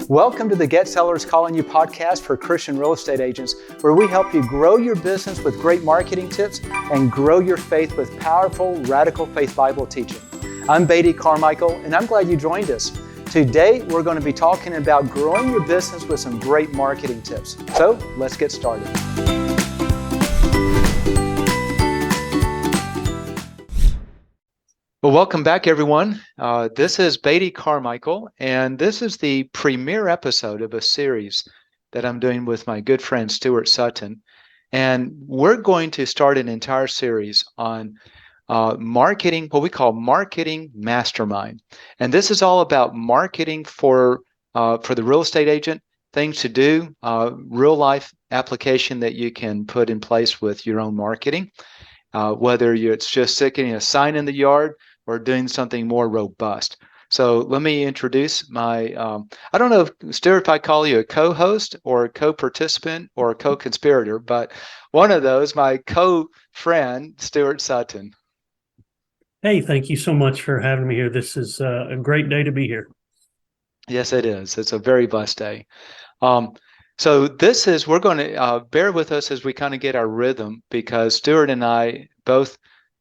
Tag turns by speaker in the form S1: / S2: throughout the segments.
S1: Welcome to the Get Sellers Calling You podcast for Christian real estate agents, where we help you grow your business with great marketing tips and grow your faith with powerful, radical faith Bible teaching. I'm Beatty Carmichael, and I'm glad you joined us. Today, we're going to be talking about growing your business with some great marketing tips. So, let's get started. Well, welcome back, everyone. This is Beatty Carmichael, and this is the premiere episode of a series that I'm doing with my good friend Stuart Sutton. And we're going to start an entire series on marketing, what we call marketing mastermind. And this is all about marketing for the real estate agent, things to do, real life application that you can put in place with your own marketing, whether it's just sticking a sign in the yard or doing something more robust. So let me introduce my, I don't know, Stuart, if I call you a co-host or a co-participant or a co-conspirator, but one of those, my co-friend, Stuart Sutton.
S2: Hey, thank you so much for having me here. This is a great day to be here.
S1: Yes, it is. It's a very blessed day. So this is, we're going to bear with us as we kind of get our rhythm, because Stuart and I both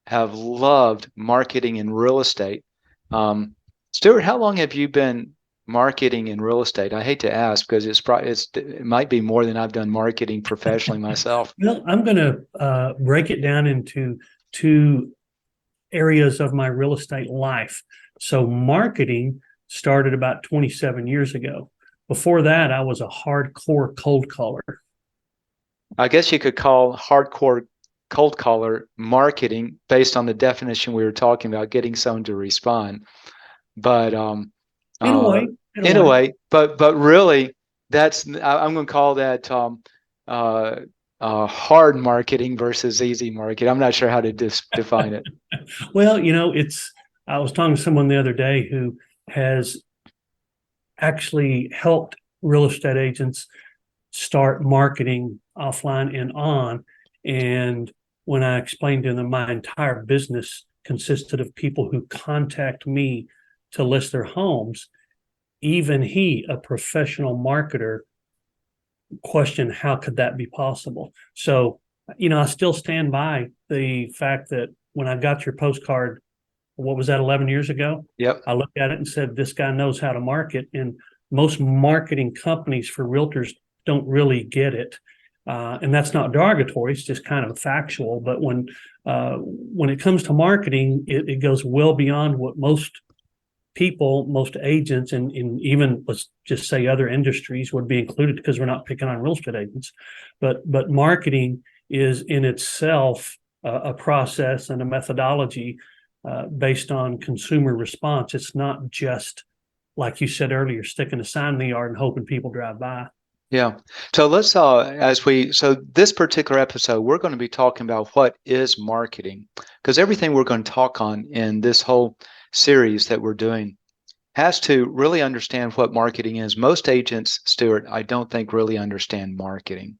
S1: have loved marketing in real estate. Stuart, how long have you been marketing in real estate? I hate to ask because it might be more than I've done marketing professionally myself.
S2: Well, I'm going to break it down into two areas of my real estate life. So marketing started about 27 years ago. Before that, I was a hardcore cold caller.
S1: I guess you could call hardcore cold caller marketing based on the definition we were talking about, getting someone to respond. But
S2: in a way,
S1: but really, I'm going to call that hard marketing versus easy marketing. I'm not sure how to define it.
S2: Well, I was talking to someone the other day who has actually helped real estate agents start marketing offline and on. And when I explained to them my entire business consisted of people who contact me to list their homes, even he, a professional marketer, questioned how could that be possible. So, I still stand by the fact that when I got your postcard, what was that, 11 years ago?
S1: Yep.
S2: I looked at it and said, this guy knows how to market. And most marketing companies for realtors don't really get it. And that's not derogatory, it's just kind of factual. But when it comes to marketing, it goes well beyond what most people, most agents, and even, let's just say, other industries would be included, because we're not picking on real estate agents. But marketing is in itself a process and a methodology based on consumer response. It's not just, like you said earlier, sticking a sign in the yard and hoping people drive by.
S1: Yeah. So let's, so this particular episode, we're going to be talking about what is marketing, because everything we're going to talk on in this whole series that we're doing has to really understand what marketing is. Most agents, Stuart, I don't think really understand marketing.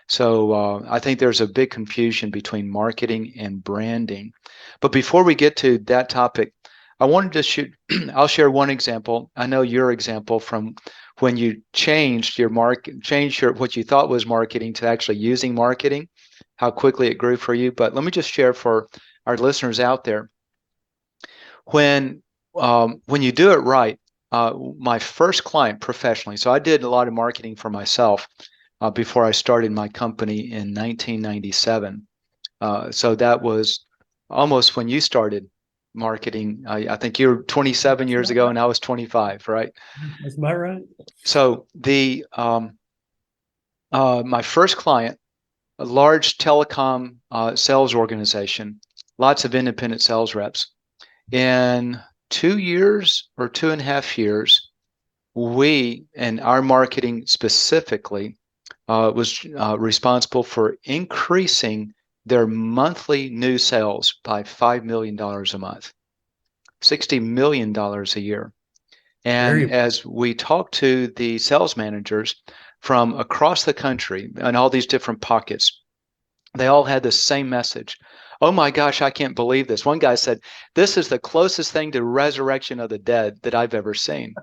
S1: So I think there's a big confusion between marketing and branding. But before we get to that topic, I wanted to I'll share one example. I know your example from when you changed what you thought was marketing to actually using marketing, how quickly it grew for you. But let me just share for our listeners out there. When you do it right, my first client professionally, so I did a lot of marketing for myself before I started my company in 1997. So that was almost when you started marketing. I think you were 27 years ago and I was 25, right?
S2: That's about right.
S1: So the my first client, a large telecom sales organization, lots of independent sales reps. In 2 years or 2.5 years, we, and our marketing specifically, was responsible for increasing their monthly new sales by $5 million a month, $60 million a year. And as we talked to the sales managers from across the country and all these different pockets, they all had the same message. Oh my gosh, I can't believe this. One guy said, this is the closest thing to resurrection of the dead that I've ever seen.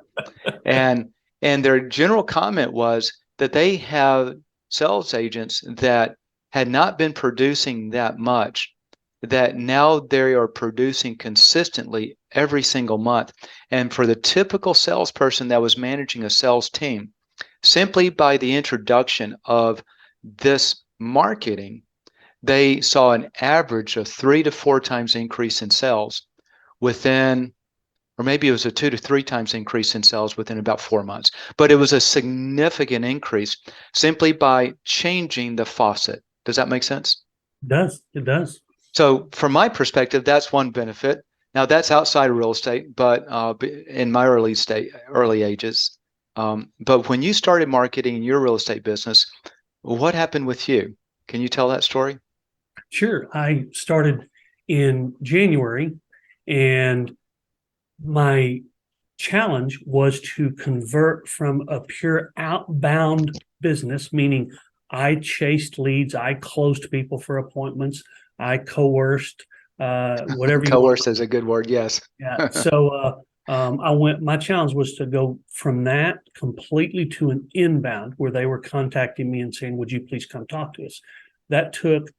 S1: And And their general comment was that they have sales agents that had not been producing that much, that now they are producing consistently every single month. And for the typical salesperson that was managing a sales team, simply by the introduction of this marketing, they saw an average of 3 to 4 times increase in sales within, or maybe it was a 2 to 3 times increase in sales within about 4 months. But it was a significant increase simply by changing the faucet. Does that make sense?
S2: It does. It does.
S1: So from my perspective, that's one benefit. Now that's outside of real estate, but in my early ages. But when you started marketing your real estate business, what happened with you? Can you tell that story?
S2: Sure. I started in January, and my challenge was to convert from a pure outbound business, meaning I chased leads, I closed people for appointments, I coerced, whatever you want.
S1: Coerce is a good word. Yes.
S2: Yeah. So my challenge was to go from that completely to an inbound where they were contacting me and saying, would you please come talk to us? That took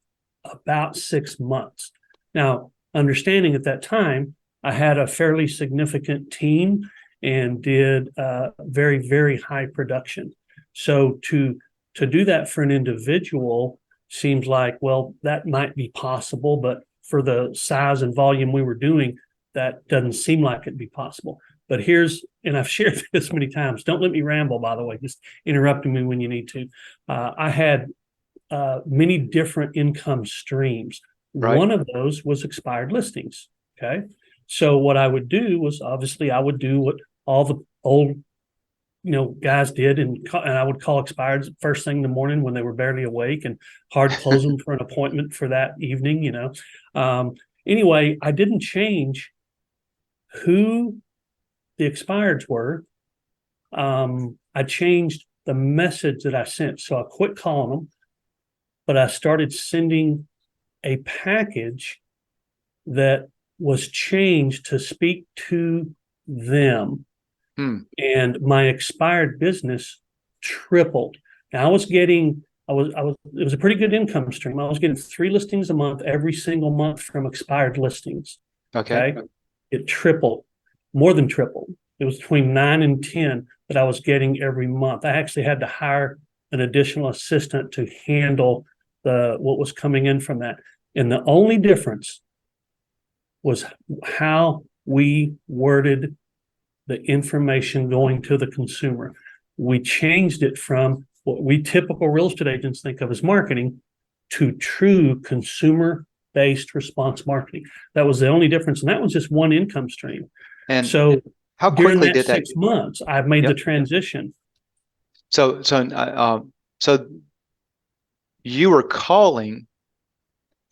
S2: about 6 months. Now, understanding at that time, I had a fairly significant team and did very, very high production. So to do that for an individual seems like, well, that might be possible, but for the size and volume we were doing, that doesn't seem like it'd be possible. But and I've shared this many times, don't let me ramble, by the way, just interrupting me when you need to. I had many different income streams.
S1: Right.
S2: One of those was expired listings. Okay. So what I would do was, obviously I would do what all the old, guys did, and I would call expired first thing in the morning when they were barely awake and hard close them for an appointment for that evening. Anyway, I didn't change who the expireds were. I changed the message that I sent. So I quit calling them, but I started sending a package that was changed to speak to them. And my expired business tripled. Now it was a pretty good income stream. I was getting 3 listings a month every single month from expired listings.
S1: Okay.
S2: It tripled, more than tripled. It was between 9 and 10 that I was getting every month. I actually had to hire an additional assistant to handle what was coming in from that. And the only difference was how we worded the information going to the consumer. We changed it from what we typical real estate agents think of as marketing to true consumer-based response marketing. That was the only difference. And that was just one income stream. And so
S1: how quickly did that?
S2: 6 months, I've made the transition.
S1: So you were calling,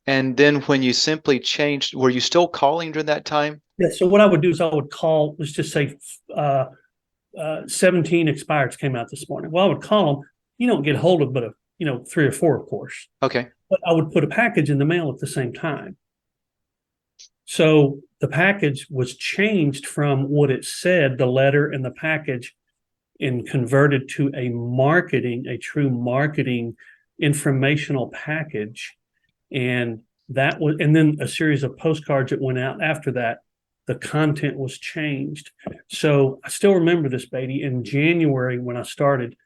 S1: and then when you simply changed, were you still calling during that time?
S2: Yeah. So what I would do is I would call, let's just say 17 expireds came out this morning. Well, I would call them. You don't get hold of but 3 or 4, of course.
S1: Okay.
S2: But I would put a package in the mail at the same time. So the package was changed from what it said, the letter and the package, and converted to a true marketing informational package. And then a series of postcards that went out after that. The content was changed. So I still remember this, Beatty. In January, when I started,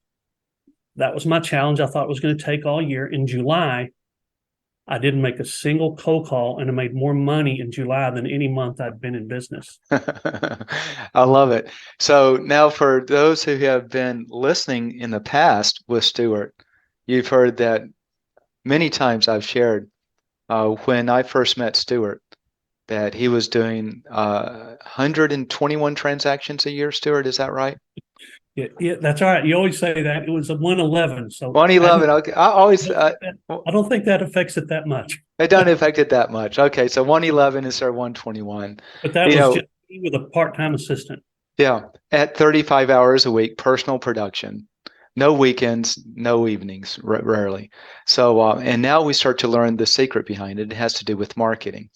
S2: that was my challenge. I thought it was going to take all year. In July, I didn't make a single cold call, and I made more money in July than any month I'd been in business.
S1: I love it. So now for those who have been listening in the past with Stuart, you've heard that many times I've shared when I first met Stuart, that he was doing 121 transactions a year. Stuart, is that right?
S2: Yeah, that's all right. You always say that. It was a 111. So
S1: 111. Okay.
S2: I don't think that affects it that much.
S1: It doesn't affect it that much. Okay, so 111 instead of 121.
S2: But that was just me with a part-time assistant.
S1: Yeah, at 35 hours a week, personal production. No weekends, no evenings, rarely. So, and now we start to learn the secret behind it. It has to do with marketing.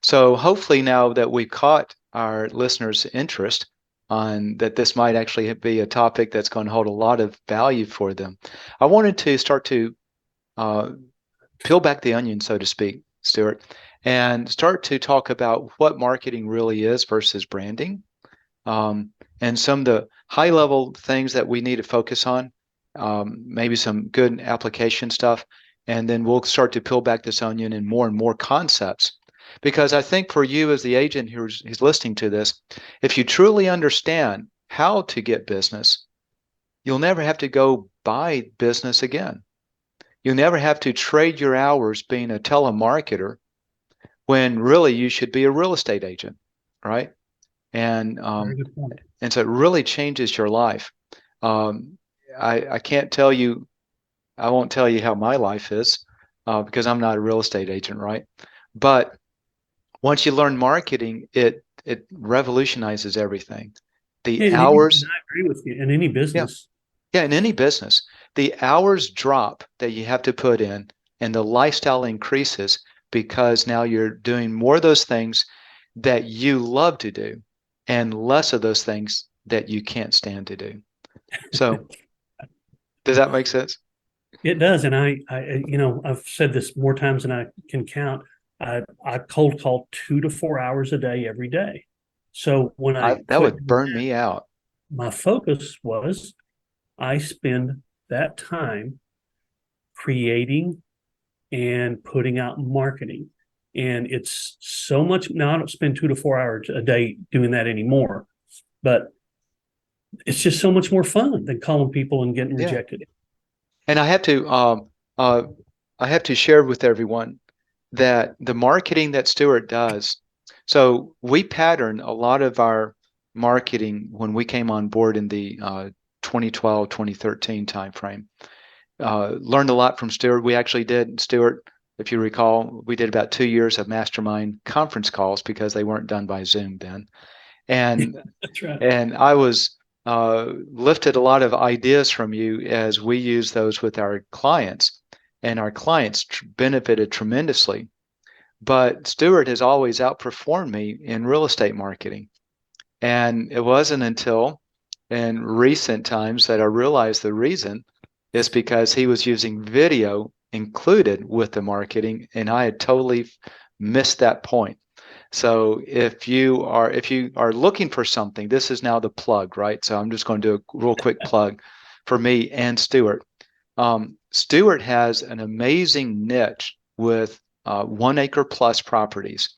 S1: So hopefully now that we've caught our listeners' interest, on that this might actually be a topic that's going to hold a lot of value for them. I wanted to start to uh, peel back the onion, so to speak, Stuart, and start to talk about what marketing really is versus branding, and some of the high level things that we need to focus on, maybe some good application stuff. And then we'll start to peel back this onion and more concepts. Because I think for you as the agent who's listening to this, if you truly understand how to get business, you'll never have to go buy business again. You'll never have to trade your hours being a telemarketer when really you should be a real estate agent, right? And
S2: Very good point.
S1: and so it really changes your life. Um, I can't tell you, I won't tell you how my life is because I'm not a real estate agent, right? But once you learn marketing, it revolutionizes everything. The
S2: And
S1: hours,
S2: I agree with you. In any
S1: yeah,
S2: business,
S1: yeah, in any business, the hours drop that you have to put in, and the lifestyle increases because now you're doing more of those things that you love to do, and less of those things that you can't stand to do. So, does that make sense?
S2: it does. And I've said this more times than I can count. I cold call 2 to 4 hours a day every day. So when I
S1: That
S2: quit
S1: would
S2: doing
S1: burn
S2: that,
S1: me out.
S2: my focus was I spend that time creating and putting out marketing. And it's so much now. I don't spend 2 to 4 hours a day doing that anymore, but it's just so much more fun than calling people and getting
S1: Yeah.
S2: rejected.
S1: And uh, I have to share with everyone that the marketing that Stewart does. So we pattern a lot of our marketing when we came on board in the 2012, 2013 timeframe. Learned a lot from Stewart. We actually did, Stewart, if you recall, we did about 2 years of Mastermind conference calls because they weren't done by Zoom then. And
S2: That's right.
S1: and I was lifted a lot of ideas from you as we use those with our clients, and our clients benefited tremendously. But Stewart has always outperformed me in real estate marketing. And it wasn't until in recent times that I realized the reason is because he was using video included with the marketing, and I had totally missed that point. So if you are looking for something, this is now the plug, right? So I'm just going to do a real quick plug for me and Stewart. Stewart has an amazing niche with 1 acre plus properties.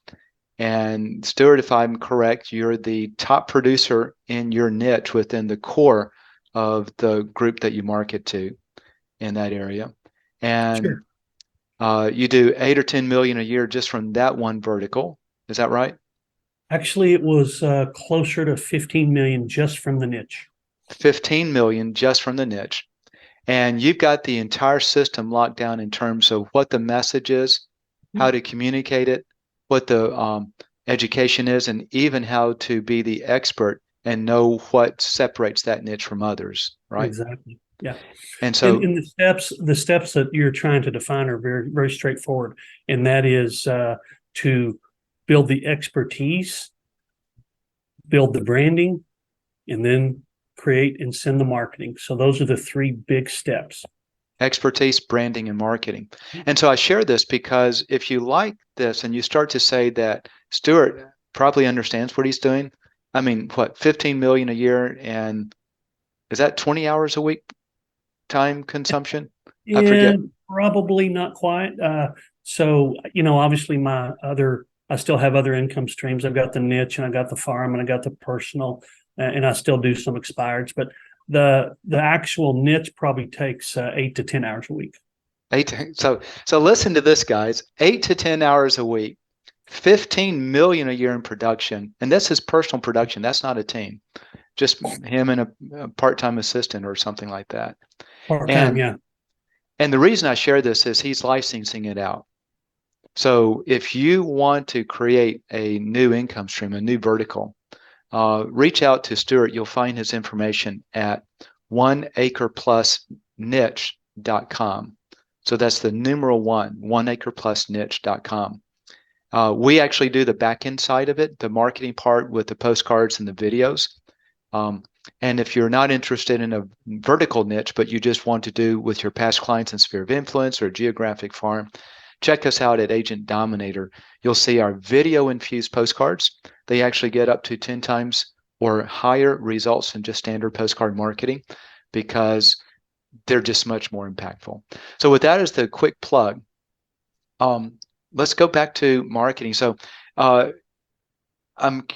S1: And Stewart, if I'm correct, you're the top producer in your niche within the core of the group that you market to in that area. And
S2: Sure.
S1: you do 8 or 10 million a year just from that one vertical. Is that right?
S2: Actually, it was closer to 15 million just from the niche.
S1: 15 million just from the niche. And you've got the entire system locked down in terms of what the message is, how to communicate it, what the education is, and even how to be the expert and know what separates that niche from others, right?
S2: Exactly. Yeah.
S1: And so,
S2: And the steps that you're trying to define are very, very straightforward. And that is to build the expertise, build the branding, and then create and send the marketing. So those are the three big steps.
S1: expertise, branding, and marketing. And so I share this because if you like this and you start to say that Stuart probably understands what he's doing, I mean, what, 15 million a year, and is that 20 hours a week time consumption? I forget.
S2: And probably not quite. Obviously I still have other income streams. I've got the niche and I got the farm and I got the personal, and I still do some expireds, but the actual niche probably takes 8 to 10 hours a week.
S1: So listen to this, guys. 8 to 10 hours a week, 15 million a year in production, and this is personal production. That's not a team, just him and a part-time assistant or something like that.
S2: Part time,
S1: And
S2: yeah.
S1: and the reason I share this is he's licensing it out. So if you want to create a new income stream, a new vertical, reach out to Stuart. You'll find his information at oneacreplusniche.com. So that's the numeral one, oneacreplusniche.com. We actually do the back end side of it, the marketing part with the postcards and the videos. And if you're not interested in a vertical niche, but you just want to do with your past clients and sphere of influence or geographic farm, check us out at Agent Dominator. You'll see our video infused postcards. They actually get up to 10 times or higher results than just standard postcard marketing because they're just much more impactful. So with that as the quick plug, let's go back to marketing. So I'm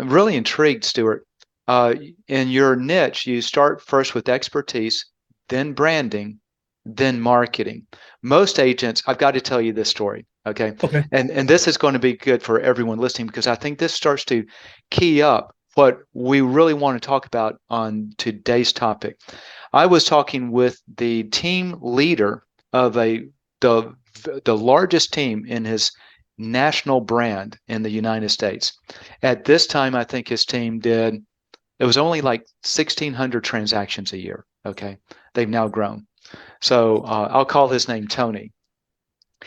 S1: really intrigued, Stuart. In your niche, you start first with expertise, then branding, then marketing. Most agents, I've got to tell you this story, okay?
S2: Okay.
S1: And this is going to be good for everyone listening because I think this starts to key up what we really want to talk about on today's topic. I was talking with the team leader of the largest team in his national brand in the United States. At this time, I think his team did, it was only like 1,600 transactions a year. Okay. They've now grown. So I'll call his name Tony.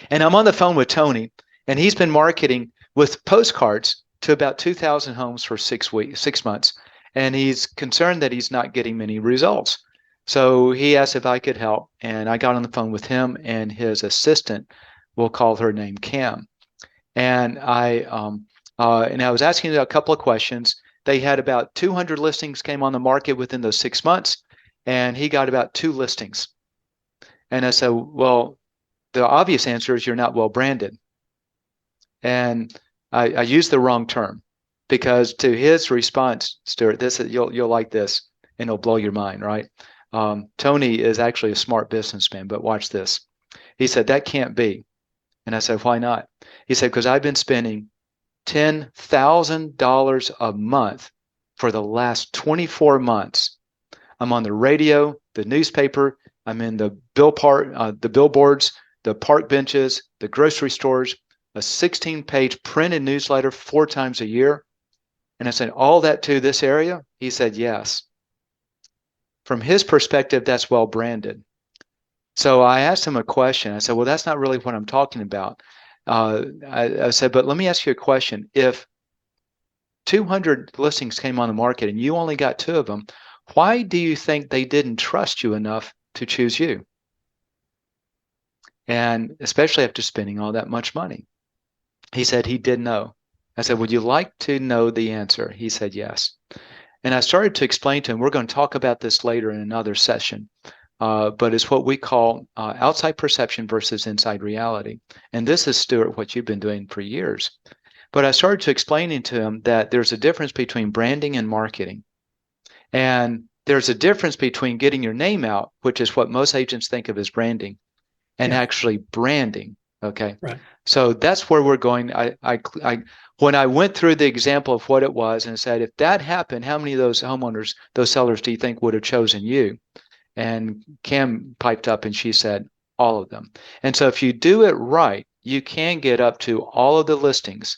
S1: And I'm on the phone with Tony, and he's been marketing with postcards to about 2,000 homes for 6 months. And he's concerned that he's not getting many results. So he asked if I could help. And I got on the phone with him and his assistant. We'll call her name Cam. And I was asking a couple of questions. They had about 200 listings came on the market within those 6 months, and he got about 2 listings. And I said, well, the obvious answer is you're not well branded. And I used the wrong term because to his response, Stuart, you'll like this, and it'll blow your mind, right? Tony is actually a smart businessman, but watch this. He said, that can't be. And I said, why not? He said, because I've been spending $10,000 a month for the last 24 months. I'm on the radio, the newspaper, I'm in the billboards, the park benches, the grocery stores, a 16-page printed newsletter 4 times a year. And I said, all that to this area? He said, yes. From his perspective, that's well branded. So I asked him a question. I said, well, that's not really what I'm talking about. I said, but let me ask you a question. If 200 listings came on the market and you only got 2 of them, why do you think they didn't trust you enough to choose you? And especially after spending all that much money. He said he didn't know. I said, would you like to know the answer? He said, yes. And I started to explain to him, we're going to talk about this later in another session. But it's what we call outside perception versus inside reality. And this is, Stuart, what you've been doing for years. But I started to explaining to him that there's a difference between branding and marketing. And there's a difference between getting your name out, which is what most agents think of as branding, and actually branding. Okay.
S2: Right.
S1: So that's where we're going. When I went through the example of what it was and said, if that happened, how many of those homeowners, those sellers do you think would have chosen you? And Cam piped up and she said, all of them. And so if you do it right, you can get up to all of the listings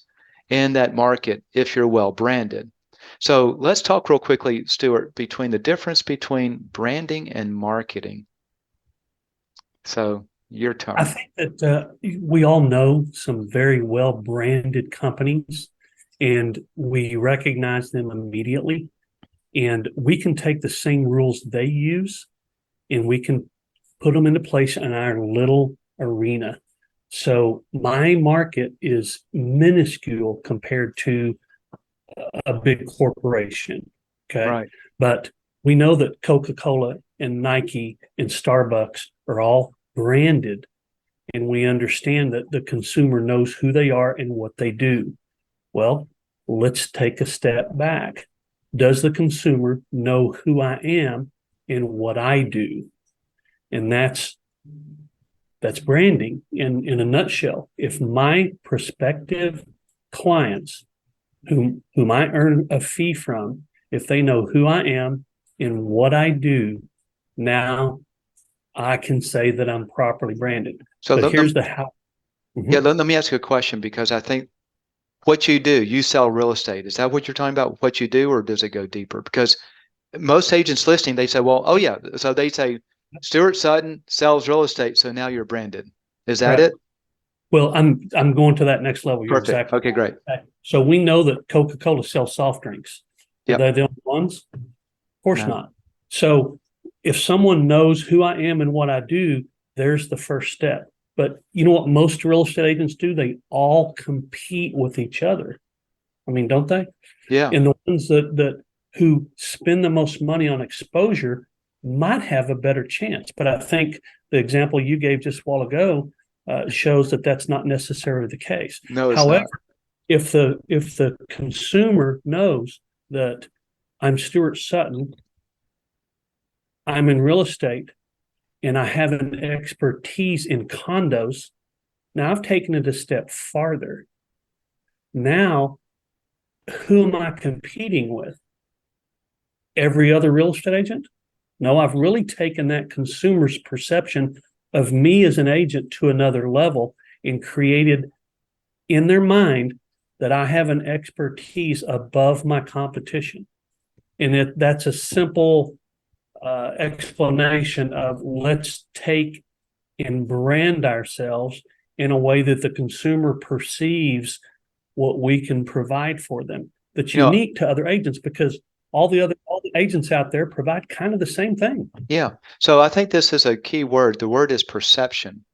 S1: in that market if you're well branded. So let's talk real quickly, Stuart, between the difference between branding and marketing. So your turn.
S2: I think that we all know some very well branded companies, and we recognize them immediately. And we can take the same rules they use and we can put them into place in our little arena. So my market is minuscule compared to a big corporation. Okay.
S1: Right.
S2: But we know that Coca-Cola and Nike and Starbucks are all branded, and we understand that the consumer knows who they are and what they do. Well, let's take a step back. Does the consumer know who I am and what I do? And that's branding in a nutshell. If my prospective clients whom I earn a fee from, if they know who I am and what I do, now I can say that I'm properly branded.
S1: So
S2: but here's the how.
S1: Mm-hmm. Yeah, let me ask you a question, because I think what you do, you sell real estate. Is that what you're talking about, what you do, or does it go deeper? Because most agents listening, they say, well, oh yeah. So they say, Stuart Sutton sells real estate, so now you're branded. Is that it?
S2: Well, I'm going to that next level. You're
S1: Perfect.
S2: exactly
S1: okay, great.
S2: So we know that Coca-Cola sells soft drinks.
S1: Yep.
S2: Are they the only ones? course
S1: No.
S2: not. So if someone knows who I am and what I do, there's the first step. But you know what most real estate agents do? They all compete with each other. I mean, don't they?
S1: Yeah.
S2: And the ones that who spend the most money on exposure might have a better chance. But I think the example you gave just a while ago shows that that's not necessarily the case.
S1: No, it's
S2: However,
S1: not.
S2: if the consumer knows that I'm Stuart Sutton, I'm in real estate, and I have an expertise in condos, now I've taken it a step farther. Now, who am I competing with? Every other real estate agent? No, I've really taken that consumer's perception of me as an agent to another level and created in their mind that I have an expertise above my competition. And that's a simple explanation of let's take and brand ourselves in a way that the consumer perceives what we can provide for them. That's unique to other agents, because all the agents out there provide kind of the same thing.
S1: Yeah. So I think this is a key word. The word is perception.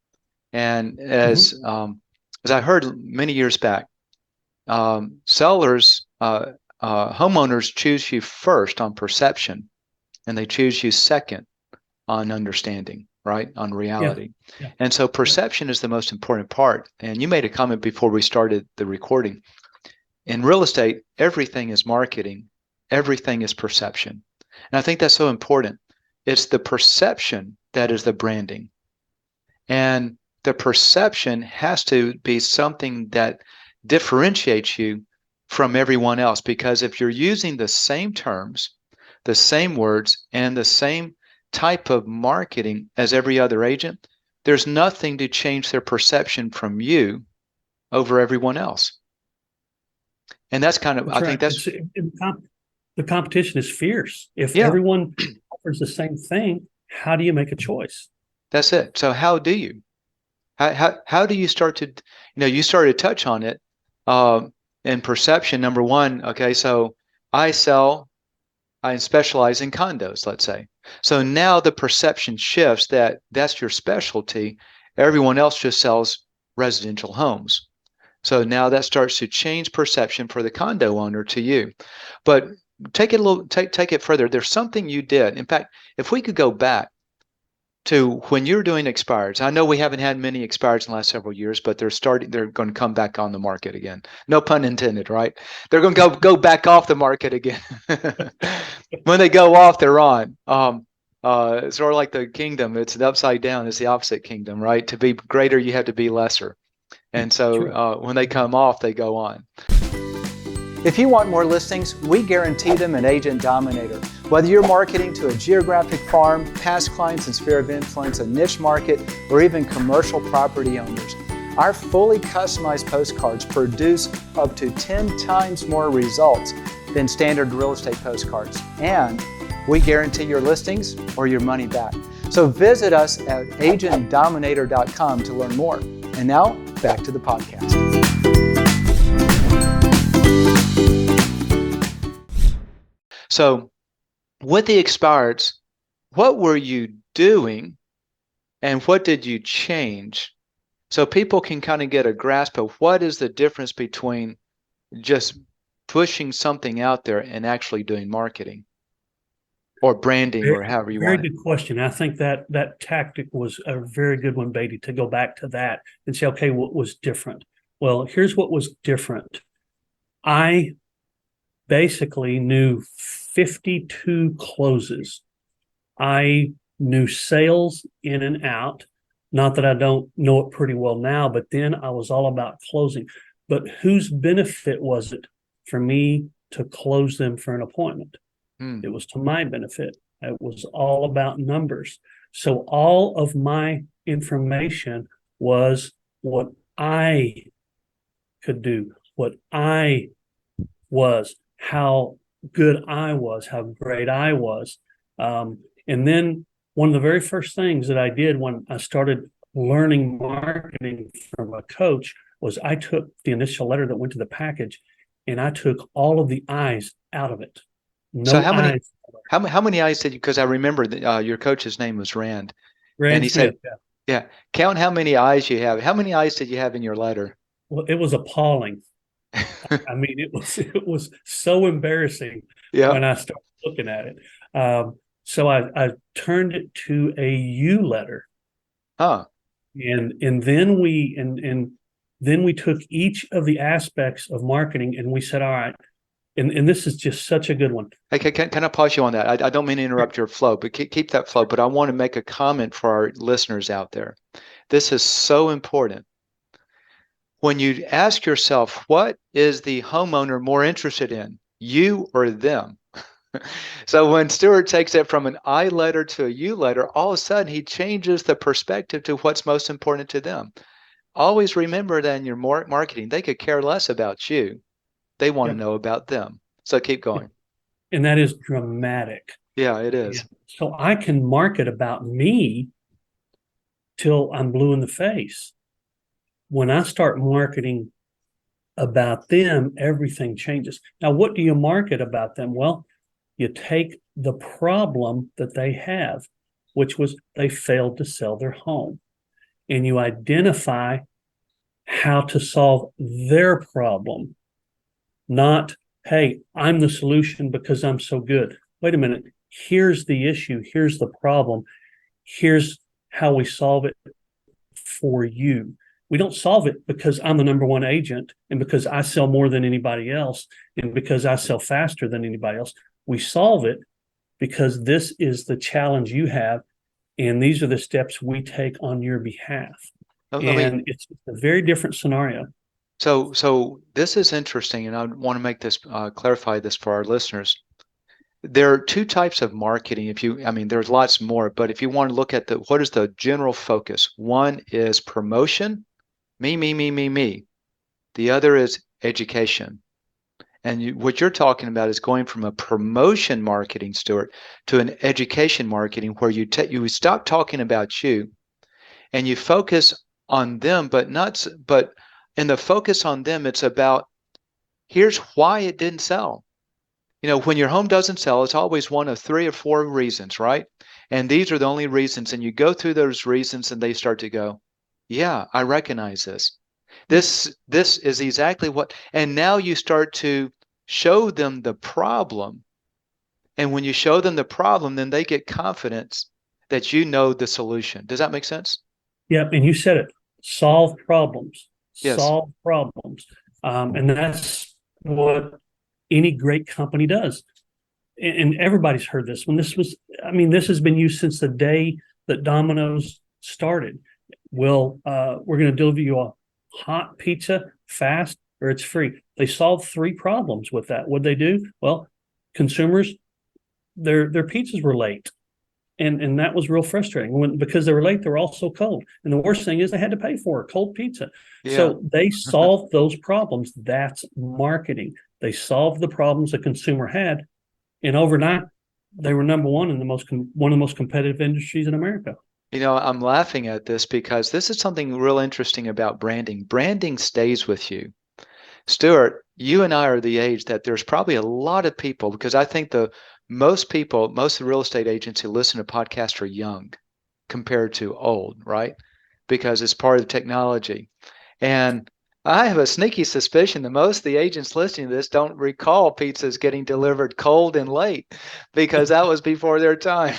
S1: And as I heard many years back, sellers, homeowners choose you first on perception, and they choose you second on understanding, right? On reality.
S2: Yeah.
S1: And so perception is the most important part. And you made a comment before we started the recording. In real estate, everything is marketing, everything is perception. And I think that's so important. It's the perception that is the branding. And the perception has to be something that differentiates you from everyone else. Because if you're using the same terms, the same words, and the same type of marketing as every other agent, there's nothing to change their perception from you over everyone else. And that's kind of,
S2: that's
S1: I
S2: right.
S1: think that's
S2: the competition is fierce. If
S1: yeah.
S2: everyone offers the same thing, how do you make a choice?
S1: That's it. So how do you? How do you start to, you started to touch on it in perception. Number one, okay, so I specialize in condos, let's say. So now the perception shifts that that's your specialty. Everyone else just sells residential homes. So now that starts to change perception for the condo owner to you. But take it further. There's something you did. In fact, if we could go back to when you're doing expireds. I know we haven't had many expireds in the last several years, but they're going to come back on the market again. No pun intended, right? They're going to go back off the market again. When they go off, they're on. It's sort of like the kingdom. It's the upside down. It's the opposite kingdom, right? To be greater, you have to be lesser. And so when they come off, they go on. If you want more listings, we guarantee them an Agent Dominator. Whether you're marketing to a geographic farm, past clients and sphere of influence, a niche market, or even commercial property owners, our fully customized postcards produce up to 10 times more results than standard real estate postcards. And we guarantee your listings or your money back. So visit us at agentdominator.com to learn more. And now, back to the podcast. So with the expireds, what were you doing and what did you change? So people can kind of get a grasp of what is the difference between just pushing something out there and actually doing marketing or branding or however you want it.
S2: Very good question. I think that tactic was a very good one, Beatty, to go back to that and say, okay, what was different? Well, here's what was different. I basically knew 52 closes. I knew sales in and out. Not that I don't know it pretty well now, but then I was all about closing. But whose benefit was it for me to close them for an appointment? It was to my benefit. It was all about numbers. So all of my information was what I could do, what I was, how good I was, how great I was. And then one of the very first things that I did when I started learning marketing from a coach was I took the initial letter that went to the package and I took all of the I's out of it.
S1: So
S2: No
S1: how many
S2: eyes.
S1: how many eyes did you? Because I remember that your coach's name was Rand, and
S2: Rand
S1: he said,
S2: Smith. Yeah.
S1: "Yeah, count how many eyes you have. How many eyes did you have in your letter?"
S2: Well, it was appalling. I mean, it was so embarrassing
S1: Yeah.
S2: when I started looking at it. So I turned it to a U letter,
S1: Huh.
S2: and then we took each of the aspects of marketing and we said, all right, and this is just such a good one.
S1: Hey, can I pause you on that? I don't mean to interrupt your flow, but keep that flow. But I want to make a comment for our listeners out there. This is so important. When you ask yourself, what is the homeowner more interested in, you or them? So when Stewart takes it from an I letter to a you letter, all of a sudden he changes the perspective to what's most important to them. Always remember that in your marketing, they could care less about you. They want to
S2: Yep.
S1: know about them. So keep going.
S2: And that is dramatic.
S1: Yeah, it
S2: Yeah.
S1: is.
S2: So I can market about me till I'm blue in the face. When I start marketing about them, everything changes. Now, what do you market about them? Well, you take the problem that they have, which was they failed to sell their home, and you identify how to solve their problem, not, hey, I'm the solution because I'm so good. Wait a minute. Here's the issue. Here's the problem. Here's how we solve it for you. We don't solve it because I'm the number one agent and because I sell more than anybody else and because I sell faster than anybody else. We solve it because this is the challenge you have, and these are the steps we take on your behalf.
S1: Let me.
S2: And it's a very different scenario.
S1: So this is interesting, and I want to make this clarify this for our listeners. There are two types of marketing. I mean, there's lots more, but if you want to look at what is the general focus? One is promotion, me, me, me, me, me. The other is education. And what you're talking about is going from a promotion marketing, Stuart, to an education marketing where you stop talking about you and you focus on them, but in the focus on them, it's about here's why it didn't sell. When your home doesn't sell, it's always one of three or four reasons, right? And these are the only reasons. And you go through those reasons and they start to go, yeah, I recognize this. This is exactly what, and now you start to show them the problem. And when you show them the problem, then they get confidence that you know the solution. Does that make sense?
S2: Yep. And you said it, solve problems,
S1: Yes.
S2: solve problems. And that's what any great company does. And everybody's heard this when I mean, this has been used since the day that Domino's started. Well, we're going to deliver you a hot pizza fast or it's free. They solved three problems with that. What they do? Well, consumers, their pizzas were late. And that was real frustrating because they were late, they were also cold. And the worst thing is they had to pay for a cold pizza.
S1: Yeah.
S2: So they solved those problems. That's marketing. They solved the problems the consumer had, and overnight they were number one in one of the most competitive industries in America.
S1: I'm laughing at this because this is something real interesting about branding. Branding stays with you. Stuart, you and I are the age that there's probably a lot of people, because I think most of the real estate agents who listen to podcasts are young compared to old, right? Because it's part of the technology. And I have a sneaky suspicion that most of the agents listening to this don't recall pizzas getting delivered cold and late because that was before their time.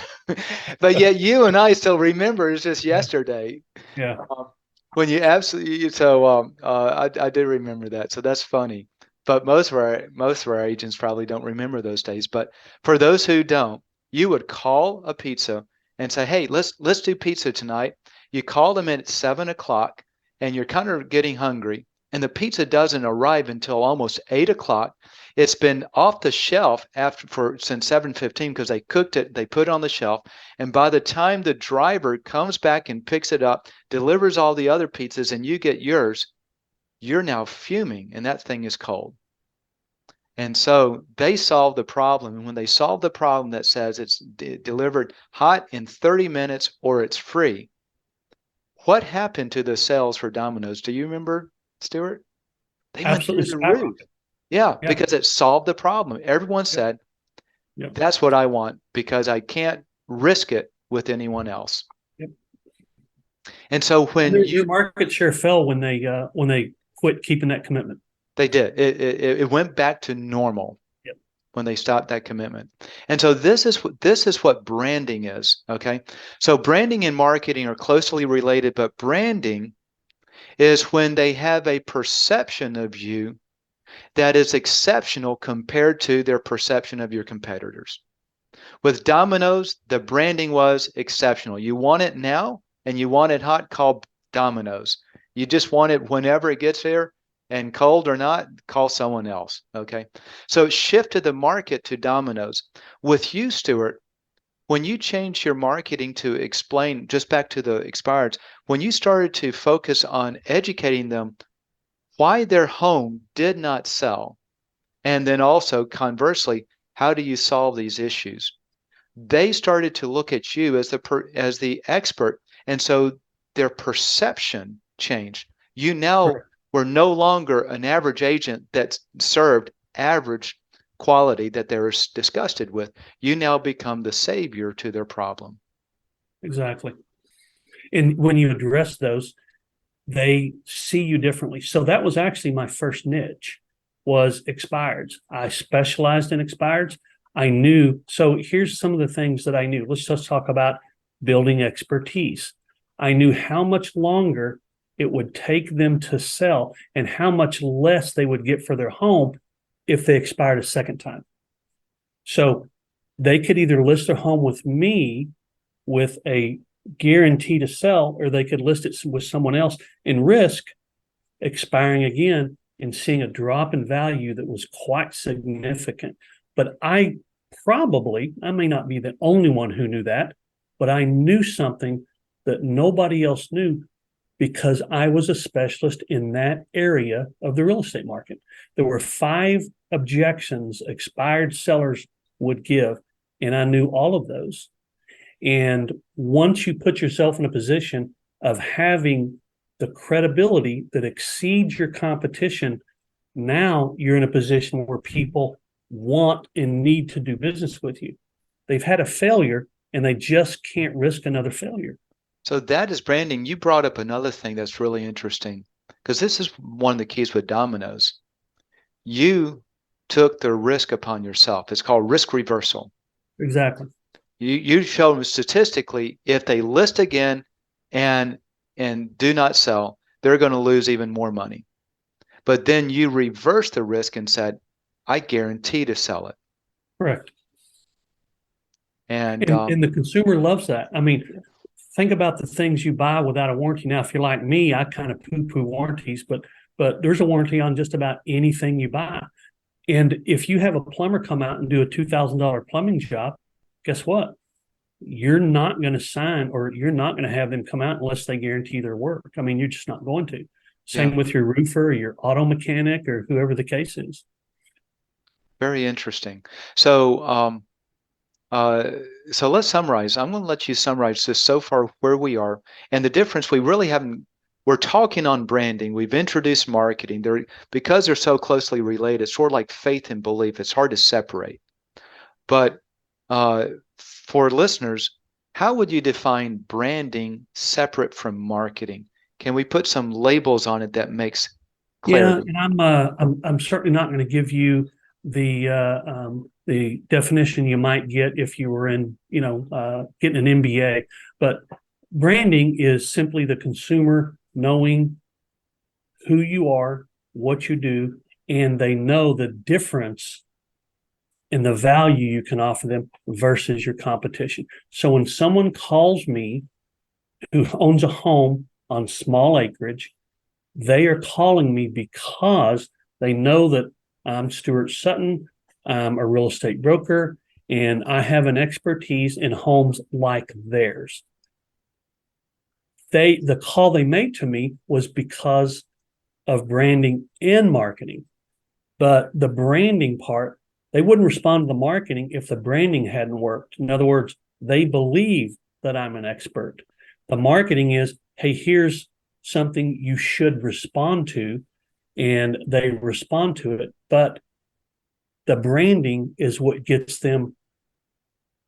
S1: But yet you and I still remember it's just yesterday.
S2: Yeah,
S1: Um, when you absolutely so I do remember that. So that's funny. But most of our agents probably don't remember those days. But for those who don't, you would call a pizza and say, "Hey, let's do pizza tonight." You call them in at 7 o'clock, and you're kind of getting hungry, and the pizza doesn't arrive until almost 8 o'clock. It's been off the shelf since 7:15 because they cooked it, they put it on the shelf, and by the time the driver comes back and picks it up, delivers all the other pizzas, and you get yours, you're now fuming, and that thing is cold. And so they solve the problem. And when they solve the problem that says it's delivered hot in 30 minutes or it's free, what happened to the sales for Domino's? Do you remember, Stuart? They went through
S2: absolutely
S1: the roof.
S2: skyrocket.
S1: Yeah,
S2: Yeah,
S1: because it solved the problem. Everyone
S2: yeah,
S1: said,
S2: Yep.
S1: That's what I want because I can't risk it with anyone else.
S2: Yep.
S1: And so when
S2: Their market share fell when they quit keeping that commitment.
S1: they did, it went back to normal.
S2: Yep.
S1: When they stopped that commitment. And so this is what branding is, okay? So branding and marketing are closely related, but branding is when they have a perception of you that is exceptional compared to their perception of your competitors. With Domino's, the branding was exceptional. You want it now and you want it hot, call Domino's. You just want it whenever it gets there, and cold or not, call someone else. Okay. So it shifted the market to Domino's. With you, Stuart, when you changed your marketing to explain, just back to the expireds, when you started to focus on educating them why their home did not sell, and then also conversely, how do you solve these issues? They started to look at you as the expert, and so their perception changed. You now were no longer an average agent that served average quality that they were disgusted with. You now become the savior to their problem.
S2: Exactly. And when you address those, they see you differently. So that was actually my first niche, was expireds. I specialized in expireds. I knew. So here's some of the things that I knew. Let's just talk about building expertise. I knew how much longer it would take them to sell and how much less they would get for their home if they expired a second time. So they could either list their home with me with a guarantee to sell, or they could list it with someone else and risk expiring again and seeing a drop in value that was quite significant. But I may not be the only one who knew that, but I knew something that nobody else knew because I was a specialist in that area of the real estate market. There were 5 objections expired sellers would give, and I knew all of those. And once you put yourself in a position of having the credibility that exceeds your competition, now you're in a position where people want and need to do business with you. They've had a failure and they just can't risk another failure.
S1: So that is branding. You brought up another thing that's really interesting because this is one of the keys with Domino's. You took the risk upon yourself. It's called risk reversal.
S2: Exactly.
S1: You show them statistically if they list again and do not sell, they're going to lose even more money. But then you reverse the risk and said, I guarantee to sell it.
S2: Correct.
S1: And
S2: And the consumer loves that. I mean, think about the things you buy without a warranty. Now, if you're like me, I kind of poo-poo warranties, but there's a warranty on just about anything you buy. And if you have a plumber come out and do a $2,000 plumbing job, guess what? You're not going to sign, or you're not going to have them come out unless they guarantee their work. I mean, you're just not going to. Same with your roofer or your auto mechanic or whoever the case is.
S1: Very interesting. So, so let's summarize. I'm going to let you summarize this so far where we are and the difference. We really haven't. We're talking on branding. We've introduced marketing. Because they're so closely related. It's sort of like faith and belief. It's hard to separate. But for listeners, how would you define branding separate from marketing? Can we put some labels on it that makes clarity?
S2: Yeah, and I'm certainly not going to give you the definition you might get if you were in getting an MBA, but branding is simply the consumer knowing who you are, what you do, and they know the difference in the value you can offer them versus your competition. So when someone calls me who owns a home on small acreage, they are calling me because they know that I'm Stuart Sutton, I'm a real estate broker, and I have an expertise in homes like theirs. The call they made to me was because of branding and marketing. But the branding part, they wouldn't respond to the marketing if the branding hadn't worked. In other words, they believe that I'm an expert. The marketing is, hey, here's something you should respond to, and they respond to it. But the branding is what gets them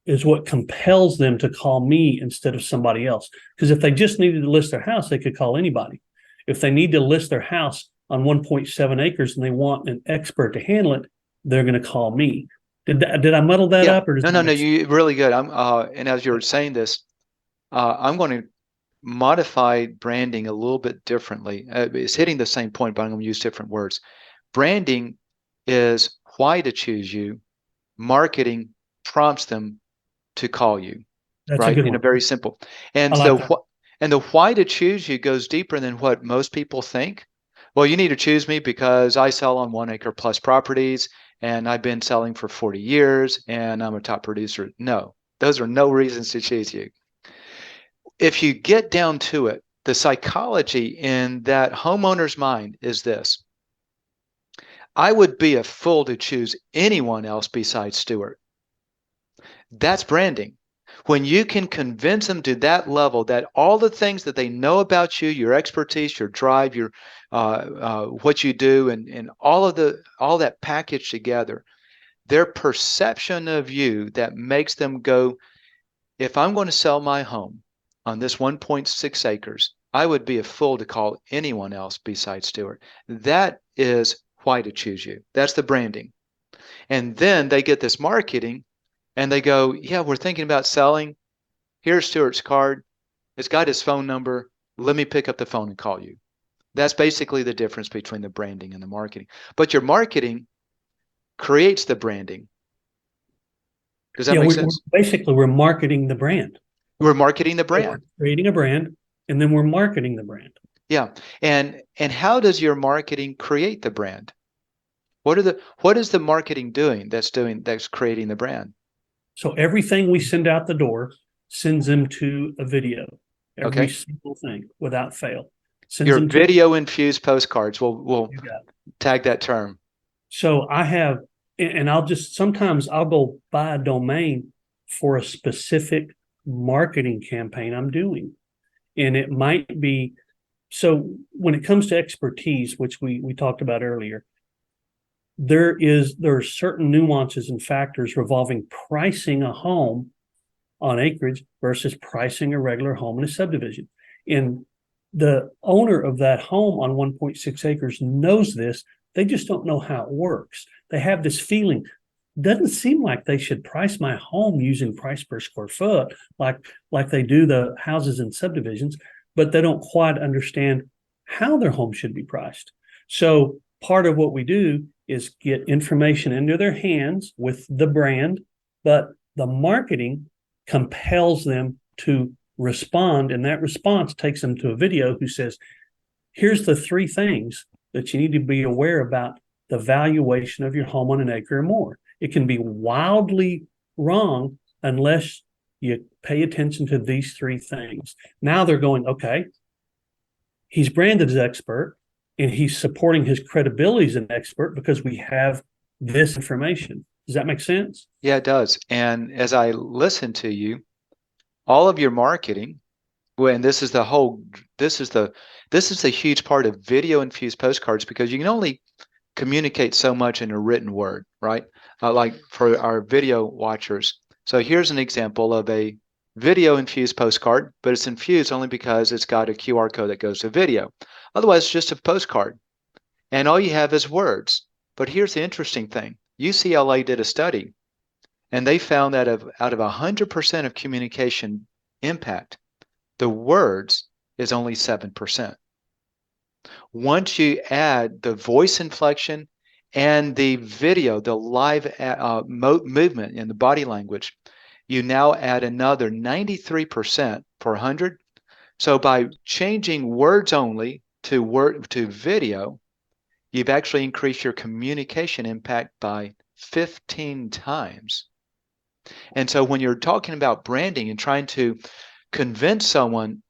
S2: is what compels them to call me instead of somebody else. Because if they just needed to list their house, they could call anybody. If they need to list their house on 1.7 acres and they want an expert to handle it, they're going to call me. Did I muddle that
S1: Yeah.
S2: up, or does
S1: No,
S2: that
S1: no, no.
S2: make sense?
S1: You really good. And as you were saying this, I'm going to modify branding a little bit differently. It's hitting the same point, but I'm going to use different words. Branding is why to choose you. Marketing prompts them to call you,
S2: That's a
S1: right?
S2: good
S1: In a
S2: one.
S1: very simple. And
S2: I like that.
S1: the why to choose you goes deeper than what most people think. Well, you need to choose me because I sell on 1 acre plus properties and I've been selling for 40 years and I'm a top producer. No, those are no reasons to choose you. If you get down to it, the psychology in that homeowner's mind is this: I would be a fool to choose anyone else besides Stewart. That's branding. When you can convince them to that level that all the things that they know about you, your expertise, your drive, your what you do, and all that package together, their perception of you that makes them go, if I'm going to sell my home on this 1.6 acres, I would be a fool to call anyone else besides Stewart. That is why to choose you. That's the branding. And then they get this marketing and they go, yeah, we're thinking about selling. Here's Stewart's card. It's got his phone number. Let me pick up the phone and call you. That's basically the difference between the branding and the marketing. But your marketing creates the branding. Does that
S2: Yeah,
S1: make
S2: we're
S1: sense?
S2: basically we're marketing the brand.
S1: We're marketing the
S2: We're
S1: brand.
S2: creating a brand, and then we're marketing the brand.
S1: Yeah. And how does your marketing create the brand? What is the marketing that's creating the brand?
S2: So everything we send out the door sends them to a video. Every
S1: Okay.
S2: single thing without fail sends
S1: Your
S2: them to.
S1: video infused postcards. We'll
S2: You got it.
S1: tag that term.
S2: So I have, and I'll just sometimes I'll go buy a domain for a specific marketing campaign I'm doing, and it might be. So when it comes to expertise, which we talked about earlier, there are certain nuances and factors revolving pricing a home on acreage versus pricing a regular home in a subdivision. And the owner of that home on 1.6 acres knows this. They just don't know how it works. They have this feeling. Doesn't seem like they should price my home using price per square foot like they do the houses in subdivisions, but they don't quite understand how their home should be priced. So part of what we do is get information into their hands with the brand, but the marketing compels them to respond. And that response takes them to a video who says, here's the three things that you need to be aware about the valuation of your home on an acre or more. It can be wildly wrong unless you pay attention to these three things. Now they're going, okay, he's branded as expert and he's supporting his credibility as an expert because we have this information. Does that make sense?
S1: Yeah, it does. And as I listen to you, all of your marketing, well, and this is the huge part of video infused postcards because you can only communicate so much in a written word, right? Like for our video watchers. So here's an example of a video infused postcard, but it's infused only because it's got a QR code that goes to video. Otherwise, it's just a postcard. And all you have is words. But here's the interesting thing. UCLA did a study, and they found that out of 100% of communication impact, the words is only 7%. Once you add the voice inflection and the video, the live movement in the body language, you now add another 93% per 100. So by changing words only to video, you've actually increased your communication impact by 15 times. And so when you're talking about branding and trying to convince someone,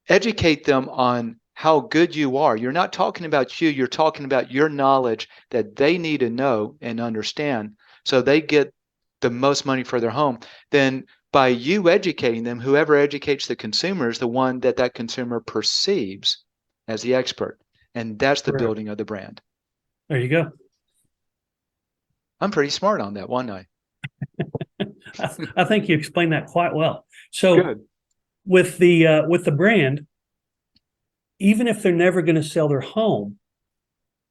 S1: educate them on how good you are. You're not talking about you, you're talking about your knowledge that they need to know and understand so they get the most money for their home. Then by you educating them, whoever educates the consumer is the one that consumer perceives as the expert. And that's the
S2: Correct.
S1: building of the brand.
S2: There you go.
S1: I'm pretty smart on that, wasn't I?
S2: I think you explained that quite well. So
S1: Good.
S2: with the brand, even if they're never going to sell their home,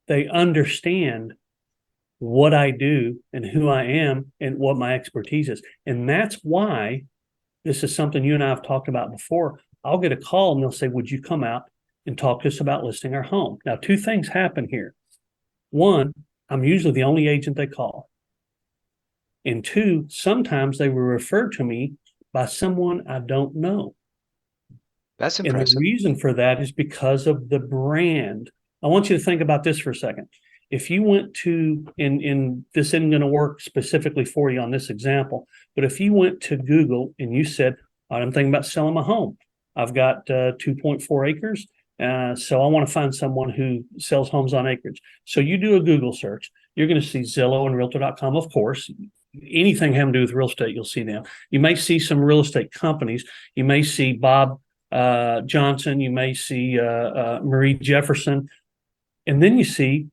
S2: they understand what I do and who I am and what my expertise is. And that's why this is something you and I have talked about before. I'll get a call and they'll say, would you come out and talk to us about listing our home? Now, two things happen here. One, I'm usually the only agent they call. And two, sometimes they were referred to me by someone I don't know.
S1: That's
S2: And the
S1: impressive.
S2: reason for that is because of the brand. I want you to think about this for a second. If you went to, and this isn't going to work specifically for you on this example, but if you went to Google and you said, I'm thinking about selling my home. I've got 2.4 acres. So I want to find someone who sells homes on acreage. So you do a Google search. You're going to see Zillow and Realtor.com, of course. Anything having to do with real estate, you'll see them. You may see some real estate companies. You may see Bob Johnson. You may see Marie Jefferson. And then you see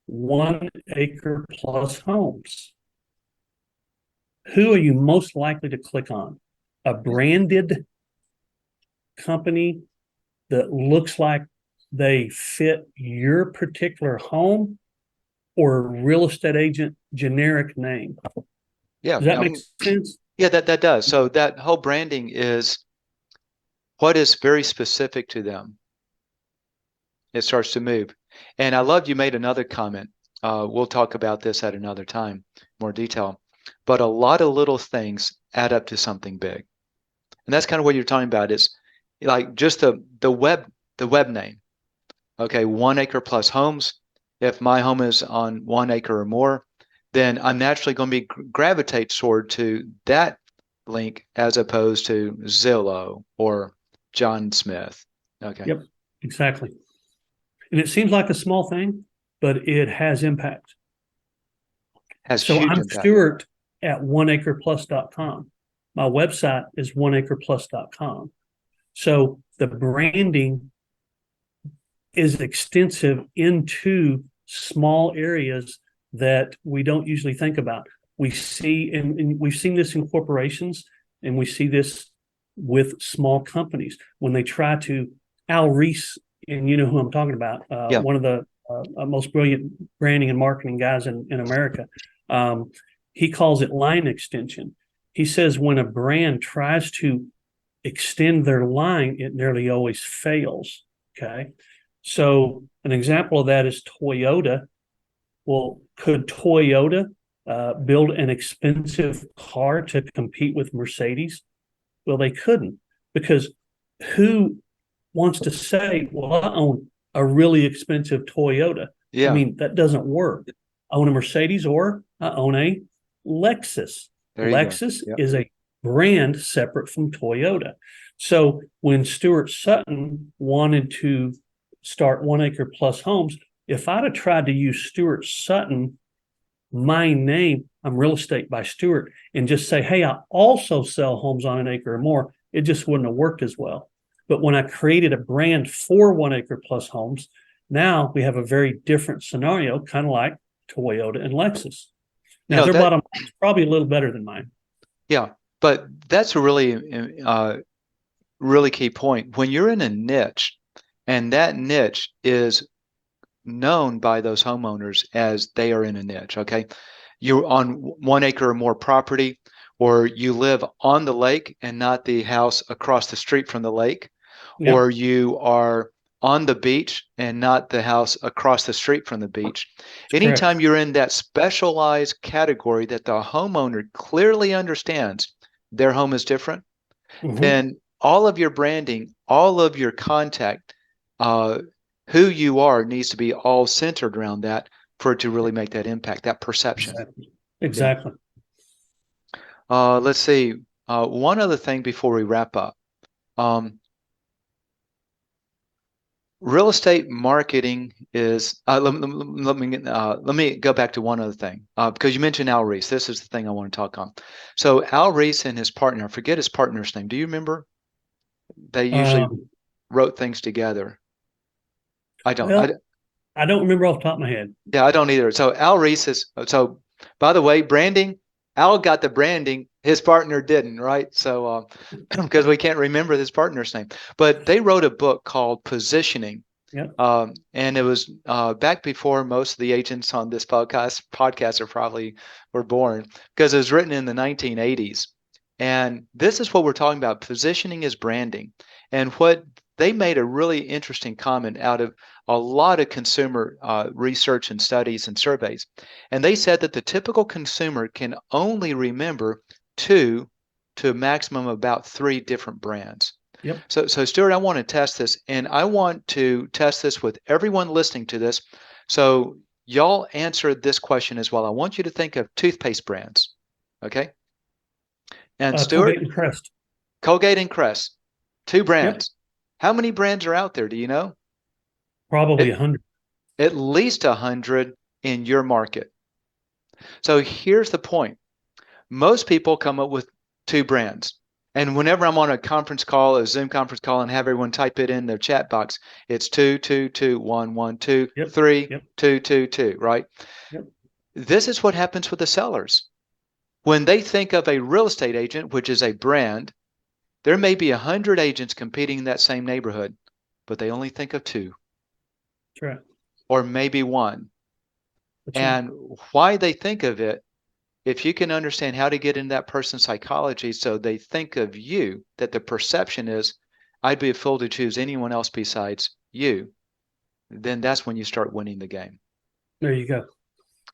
S2: 1 acre plus homes. Who are you most likely to click on? A branded company that looks like they fit your particular home, or a real estate agent generic name?
S1: Yeah.
S2: Does that make sense?
S1: Yeah, that does. So that whole branding is what is very specific to them. It starts to move. And I love you made another comment. We'll talk about this at another time, more detail. But a lot of little things add up to something big. And that's kind of what you're talking about, is like just the web name. Okay, 1 acre plus homes. If my home is on 1 acre or more, then I'm naturally going to be gravitate toward to that link as opposed to Zillow or John Smith. Okay.
S2: Yep, exactly. And it seems like a small thing, but it has impact.
S1: Has
S2: So
S1: huge
S2: I'm
S1: impact.
S2: Stuart at oneacreplus.com. My website is oneacreplus.com. So the branding is extensive into small areas that we don't usually think about. We see, and we've seen this in corporations, and we see this with small companies when they try to. Al Reese, and you know who I'm talking about,
S1: Yeah.
S2: one of the most brilliant branding and marketing guys in America. He calls it line extension. He says when a brand tries to extend their line, it nearly always fails. Okay. So an example of that is Toyota. Well, could Toyota build an expensive car to compete with Mercedes? Well, they couldn't, because who wants to say, well, I own a really expensive Toyota?
S1: Yeah.
S2: I mean, that doesn't work. I own a Mercedes, or I own a Lexus. Lexus is a brand separate from Toyota. So when Stuart Sutton wanted to start 1 acre plus homes, if I'd have tried to use Stuart Sutton, my name, I'm Real Estate by Stuart, and just say, hey, I also sell homes on 1 acre or more, it just wouldn't have worked as well. But when I created a brand for 1 acre plus homes, now we have a very different scenario, kind of like Toyota and Lexus. Now, their bottom line is probably a little better than mine.
S1: Yeah, but that's a really key point. When you're in a niche, and that niche is known by those homeowners as they are in a niche, okay? You're on 1 acre or more property, or you live on the lake and not the house across the street from the lake,
S2: Yep.
S1: or you are on the beach and not the house across the street from the beach. Anytime
S2: correct.
S1: You're in that specialized category that the homeowner clearly understands their home is different, then all of your branding, all of your contact, who you are needs to be all centered around that for it to really make that impact, that perception.
S2: Exactly.
S1: Let's see. One other thing before we wrap up. Real estate marketing is. Let me go back to one other thing, because you mentioned Al Reese. This is the thing I want to talk on. So Al Reese and his partner, I forget his partner's name. Do you remember? They usually wrote things together. I don't.
S2: Well, I don't remember off the top of my head.
S1: Yeah, I don't either. So Al Reese is. So by the way, branding. Al got the branding his partner didn't, right? So, because we can't remember his partner's name, but they wrote a book called Positioning.
S2: Yep.
S1: And it was back before most of the agents on this podcast are probably were born, because it was written in the 1980s. And this is what we're talking about. Positioning is branding. And what they made a really interesting comment out of a lot of consumer research and studies and surveys. And they said that the typical consumer can only remember two to a maximum of about three different brands.
S2: Yep.
S1: So Stuart, I want to test this, and I want to test this with everyone listening to this. So y'all answer this question as well. I want you to think of toothpaste brands, okay? And Stuart,
S2: Colgate and Crest.
S1: Colgate and Crest, two
S2: Yep.
S1: brands. How many brands are out there? Do you know?
S2: Probably
S1: At,
S2: 100.
S1: at least 100 in your market. So here's the point. Most people come up with two brands. And whenever I'm on a conference call, a Zoom conference call, and have everyone type it in their chat box, it's 2, 2, 2, 1, 1, 2,
S2: Yep.
S1: 3,
S2: Yep.
S1: 2, 2, 2, right?
S2: Yep.
S1: This is what happens with the sellers. When they think of a real estate agent, which is a brand, there may be 100 agents competing in that same neighborhood, but they only think of two.
S2: That's right.
S1: Or maybe one.
S2: That's right.
S1: And why they think of it, if you can understand how to get in that person's psychology so they think of you, that the perception is, I'd be a fool to choose anyone else besides you, then that's when you start winning the game.
S2: There you go.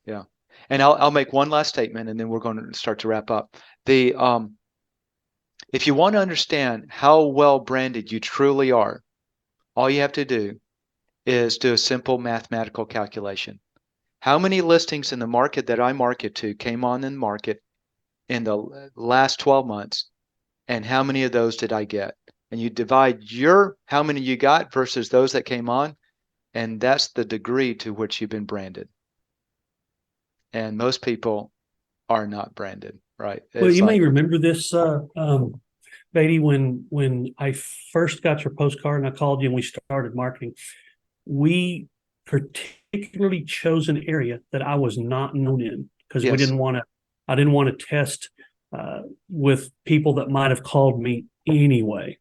S1: Yeah. And I'll make one last statement, and then we're going to start to wrap up. If you want to understand how well branded you truly are, all you have to do is do a simple mathematical calculation. How many listings in the market that I market to came on in the market in the last 12 months, and how many of those did I get? And you divide how many you got versus those that came on, and that's the degree to which you've been branded. And most people are not branded, right?
S2: Well, you may remember this, Beatty, when I first got your postcard and I called you and we started marketing, we particularly chose an area that I was not known in because
S1: Yes.
S2: I didn't want to test with people that might have called me anyway.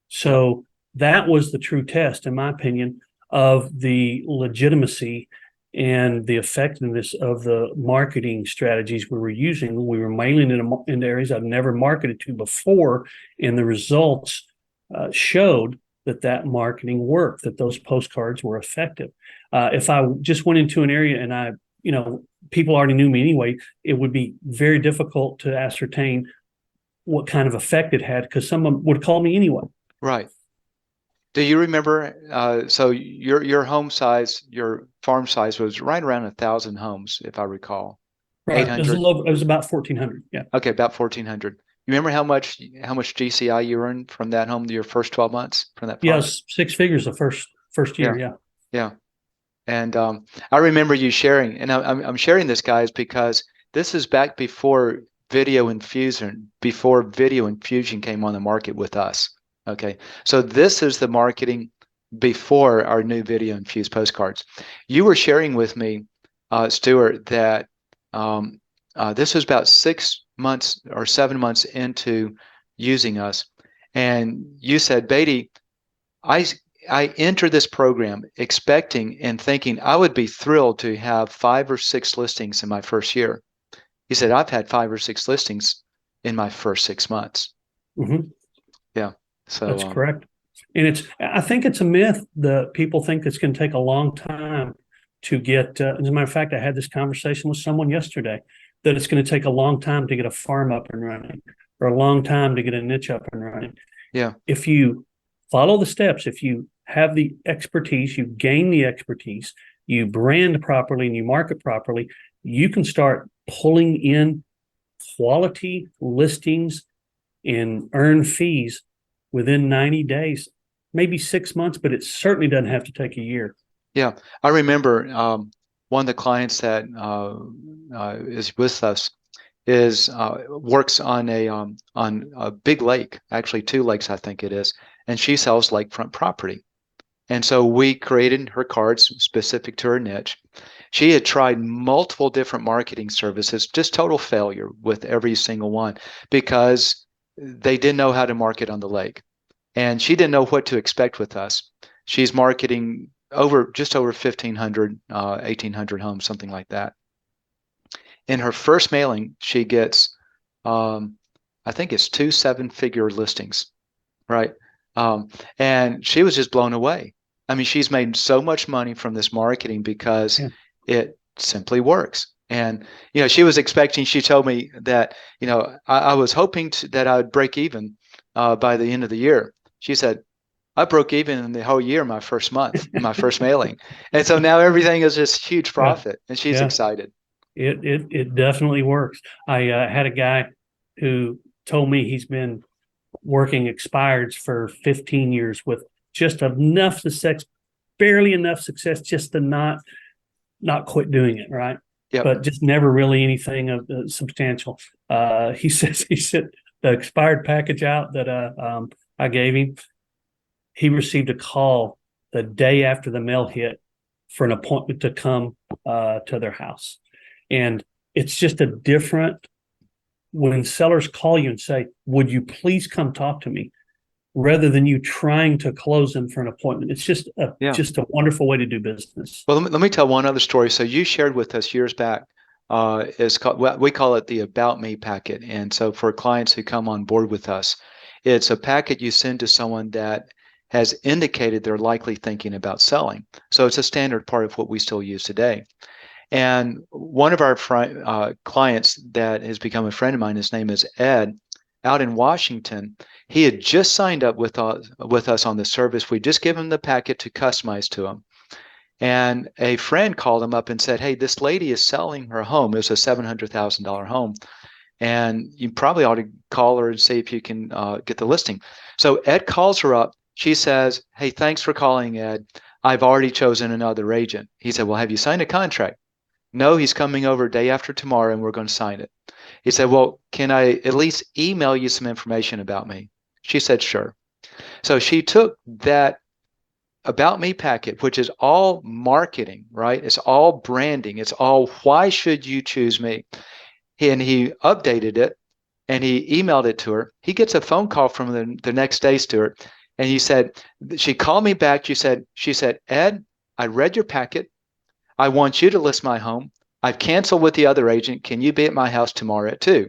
S2: So that was the true test, in my opinion, of the legitimacy and the effectiveness of the marketing strategies we were using. We were mailing into areas I've never marketed to before, and the results showed that marketing worked, that those postcards were effective. If I just went into an area and people already knew me anyway, it would be very difficult to ascertain what kind of effect it had because someone would call me anyway.
S1: Right. Do you remember? So your home size, your farm size was right around 1,000 homes, if I recall.
S2: Right. It was about 1,400. Yeah.
S1: Okay, about 1,400. You remember how much GCI you earned from that home your first 12 months from that farm?
S2: Yes, six figures the first year. Yeah.
S1: Yeah. And I remember you sharing, and I'm sharing this, guys, because this is back before video infusion came on the market with us. Okay, so this is the marketing before our new video infused postcards. You were sharing with me, Stuart, that this was about 6 months or 7 months into using us, and you said, Beatty, I entered this program expecting and thinking I would be thrilled to have 5 or 6 listings in my first year. He said, I've had 5 or 6 listings in my first 6 months.
S2: Mm-hmm.
S1: Yeah. So
S2: that's correct. And I think it's a myth that people think it's going to take a long time to get. As a matter of fact, I had this conversation with someone yesterday that it's going to take a long time to get a farm up and running or a long time to get a niche up and running.
S1: Yeah.
S2: If you follow the steps, if you have the expertise, you gain the expertise, you brand properly and you market properly, you can start pulling in quality listings and earn fees within 90 days, maybe 6 months, but it certainly doesn't have to take a year.
S1: Yeah. I remember one of the clients that is with us works on a big lake, actually 2 lakes, I think it is, and she sells lakefront property. And so we created her cards specific to her niche. She had tried multiple different marketing services, just total failure with every single one because they didn't know how to market on the lake. And she didn't know what to expect with us. She's marketing just over 1,500, 1,800 homes, something like that. In her first mailing, she gets, I think it's 2 7-figure listings, right? And she was just blown away. I mean, she's made so much money from this marketing because
S2: Yeah.
S1: it simply works. And, she was expecting, she told me that, I was hoping that I would break even by the end of the year. She said, I broke even in the whole year, my first month, my first mailing. And so now everything is just huge
S2: Yeah.
S1: profit and she's
S2: Yeah.
S1: excited.
S2: It definitely works. I had a guy who told me he's been working expireds for 15 years with just enough success, barely enough success just to not quit doing it, right?
S1: Yep.
S2: But just never really anything of substantial. He said the expired package out that I gave him, he received a call the day after the mail hit for an appointment to come to their house. And it's just a different when sellers call you and say, would you please come talk to me? Rather than you trying to close them for an appointment. It's just a wonderful way to do business.
S1: Well, let me tell one other story. So you shared with us years back, we call it the About Me packet. And so for clients who come on board with us, it's a packet you send to someone that has indicated they're likely thinking about selling. So it's a standard part of what we still use today. And one of our clients that has become a friend of mine, his name is Ed, out in Washington. He had just signed up with us on the service. We just give him the packet to customize to him. And a friend called him up and said, hey, this lady is selling her home. It was a $700,000 home. And you probably ought to call her and see if you can get the listing. So Ed calls her up. She says, hey, thanks for calling, Ed. I've already chosen another agent. He said, well, have you signed a contract? No, he's coming over day after tomorrow and we're going to sign it. He said, well, can I at least email you some information about me? She said, sure. So she took that About Me packet, which is all marketing, right? It's all branding. It's all, why should you choose me? And he updated it and he emailed it to her. He gets a phone call from the next day, Stuart. And he said, she called me back. She said, Ed, I read your packet. I want you to list my home. I've canceled with the other agent. Can you be at my house tomorrow at 2?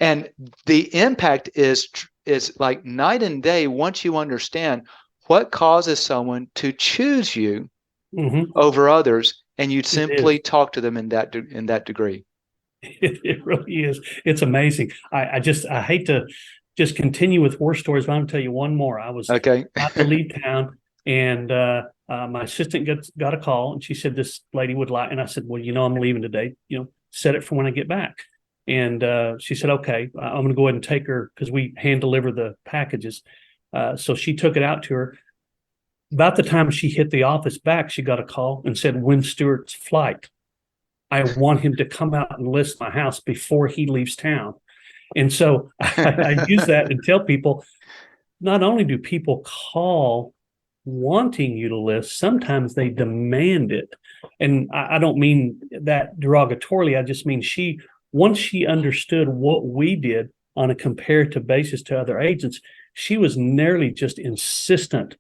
S1: And the impact is like night and day once you understand what causes someone to choose you over others, and you simply talk to them in that degree.
S2: It really is. It's amazing. I hate to just continue with war stories, but I'm going to tell you one more. I was
S1: Okay.
S2: about to leave town, and my assistant got a call, and she said this lady would like, and I said, well, I'm leaving today. Set it for when I get back. And she said, okay, I'm going to go ahead and take her because we hand deliver the packages. So she took it out to her. About the time she hit the office back, she got a call and said, when's Stuart's flight? I want him to come out and list my house before he leaves town. And so I use that and tell people, not only do people call wanting you to list, sometimes they demand it. And I don't mean that derogatorily. I just mean once she understood what we did on a comparative basis to other agents, she was nearly just insistent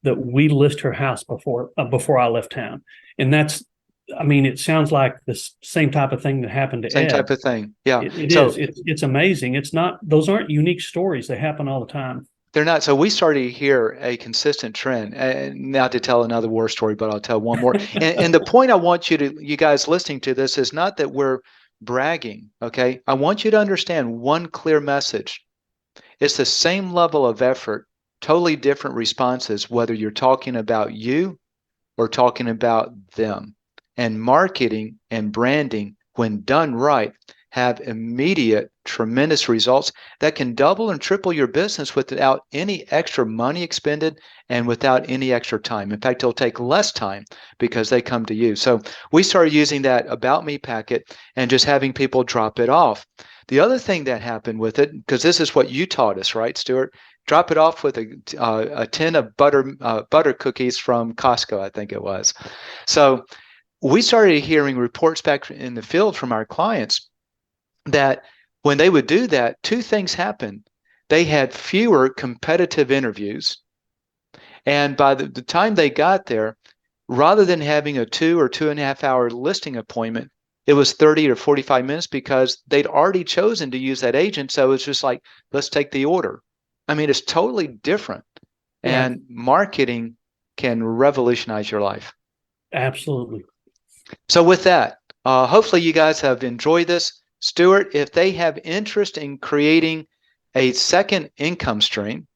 S2: that we list her house before I left town. And it sounds like the same type of thing that happened to
S1: Same
S2: Ed.
S1: type of thing. Yeah.
S2: It is. It's amazing. Those aren't unique stories. They happen all the time.
S1: They're not. So we started to hear a consistent trend. And not to tell another war story, but I'll tell one more. and the point I want you guys listening to this is not that we're bragging. Okay. I want you to understand one clear message. It's the same level of effort, totally different responses, whether you're talking about you or talking about them. And marketing and branding, when done right, have immediate, tremendous results that can double and triple your business without any extra money expended and without any extra time. In fact, it'll take less time because they come to you. So we started using that About Me packet and just having people drop it off. The other thing that happened with it, because this is what you taught us, right, Stuart? Drop it off with a tin of butter cookies from Costco, I think it was. So we started hearing reports back in the field from our clients that when they would do that, two things happened. They had fewer competitive interviews. And by the time they got there, rather than having a 2 or 2.5 hour listing appointment, it was 30 or 45 minutes because they'd already chosen to use that agent. So it's just like, let's take the order. I mean, it's totally different.
S2: Yeah,
S1: And marketing can revolutionize your life.
S2: absolutely.
S1: So with that, hopefully you guys have enjoyed this. Stuart, if they have interest in creating a second income stream